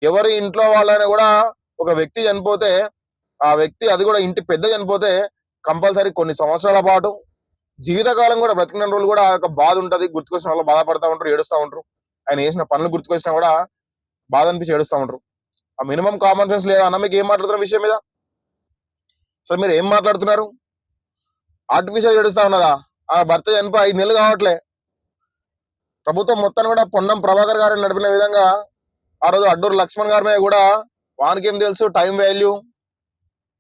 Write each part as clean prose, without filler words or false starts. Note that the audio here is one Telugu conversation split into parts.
ఎవరి ఇంట్లో వాళ్ళైనా కూడా ఒక వ్యక్తి చనిపోతే ఆ వ్యక్తి అది కూడా ఇంటి పెద్ద చనిపోతే కంపల్సరీ కొన్ని సంవత్సరాల పాటు జీవితకాలం కూడా బ్రతికిన రోజులు కూడా ఒక బాధ ఉంటుంది. గుర్తుకొచ్చిన వాళ్ళు బాధపడతా ఉంటారు, ఏడుస్తూ ఉంటారు. ఆయన చేసిన పనులు గుర్తుకొచ్చినా కూడా బాధ అనిపించి ఏడుస్తూ ఉంటారు. ఆ మినిమం కామన్ సెన్స్ లేదా అన్న? మీకు ఏం మాట్లాడుతున్న విషయం మీద అసలు మీరు ఏం మాట్లాడుతున్నారు? ఆర్టిఫిషియల్ ఏడుస్తా ఉన్నదా? ఆ భర్త చనిపోయి 5 నెలలు కావట్లే. ప్రభుత్వం మొత్తాన్ని కూడా పొన్నం ప్రభాకర్ గారిని నడిపిన విధంగా ఆ రోజు అడ్డూరు లక్ష్మణ్ గారి మీద కూడా వానికేం తెలుసు టైం వాల్యూ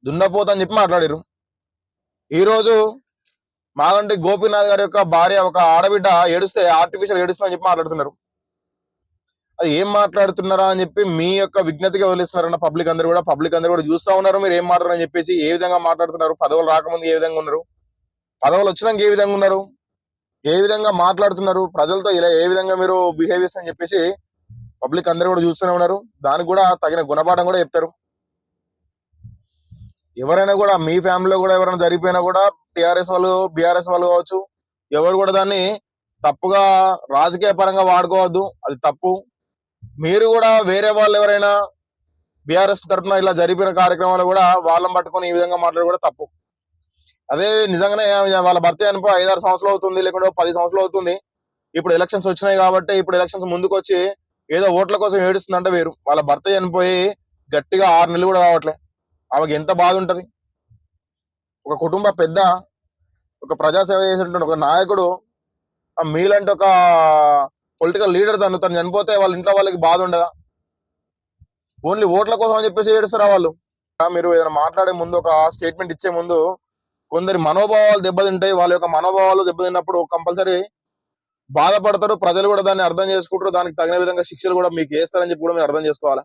దున్నపోతని చెప్పి మాట్లాడారు. ఈ రోజు మాగంటి గోపీనాథ్ గారి యొక్క భార్య ఒక ఆడబిడ్డ ఏడుస్తే ఆర్టిఫిషియల్ ఏడుస్తుందని చెప్పి మాట్లాడుతున్నారు. అది ఏం మాట్లాడుతున్నారా అని చెప్పి మీ యొక్క విజ్ఞతగా వదిలిస్తున్నారన్న పబ్లిక్ అందరూ కూడా చూస్తూ ఉన్నారు మీరు ఏం మాట్లాడారు అని చెప్పేసి. ఏ విధంగా మాట్లాడుతున్నారు, పదవులు రాకముందు ఏ విధంగా ఉన్నారు, పదవులు వచ్చినాక ఏ విధంగా ఉన్నారు, ఏ విధంగా మాట్లాడుతున్నారు, ప్రజలతో ఇలా ఏ విధంగా మీరు బిహేవ్ చేస్తారని చెప్పేసి పబ్లిక్ అందరూ కూడా చూస్తూనే ఉన్నారు. దానికి కూడా తగిన గుణపాఠం కూడా చెప్తారు. ఎవరైనా కూడా మీ ఫ్యామిలీలో కూడా ఎవరైనా జరిగిపోయినా కూడా టిఆర్ఎస్ వాళ్ళు బీఆర్ఎస్ వాళ్ళు కావచ్చు, ఎవరు కూడా దాన్ని తప్పుగా రాజకీయ పరంగా వాడుకోవద్దు, అది తప్పు. మీరు కూడా వేరే వాళ్ళు ఎవరైనా బీఆర్ఎస్ తరఫున ఇలా జరిపిన కార్యక్రమాలు కూడా వాళ్ళని పట్టుకొని ఈ విధంగా మాట్లాడి కూడా తప్పు. అదే నిజంగానే వాళ్ళ భర్త చనిపోయి 5-6 సంవత్సరాలు అవుతుంది, లేకుంటే 10 సంవత్సరాలు అవుతుంది. ఇప్పుడు ఎలక్షన్స్ వచ్చినాయి కాబట్టి ఇప్పుడు ఎలక్షన్స్ ముందుకు వచ్చి ఏదో ఓట్ల కోసం ఏడుస్తుందంటే వేరు. వాళ్ళ భర్త చనిపోయి గట్టిగా 6 నెలలు కూడా కావట్లే. ఆమెకి ఎంత బాధ ఉంటది? ఒక కుటుంబ పెద్ద, ఒక ప్రజాసేవ చేసినటువంటి ఒక నాయకుడు, మీలాంటి ఒక పొలిటికల్ లీడర్ తను చనిపోతే వాళ్ళ ఇంట్లో వాళ్ళకి బాధ ఉండదా? ఓన్లీ ఓట్ల కోసం అని చెప్పేసి ఏడుస్తారా వాళ్ళు? మీరు ఏదైనా మాట్లాడే ముందు, ఒక స్టేట్మెంట్ ఇచ్చే ముందు కొందరి మనోభావాలు దెబ్బతింటాయి. వాళ్ళ యొక్క మనోభావాలు దెబ్బతిన్నప్పుడు కంపల్సరీ బాధపడతారు. ప్రజలు కూడా దాన్ని అర్థం చేసుకుంటారు. దానికి తగిన విధంగా శిక్షలు కూడా మీకు వేస్తారని చెప్పి కూడా మీరు అర్థం చేసుకోవాలి.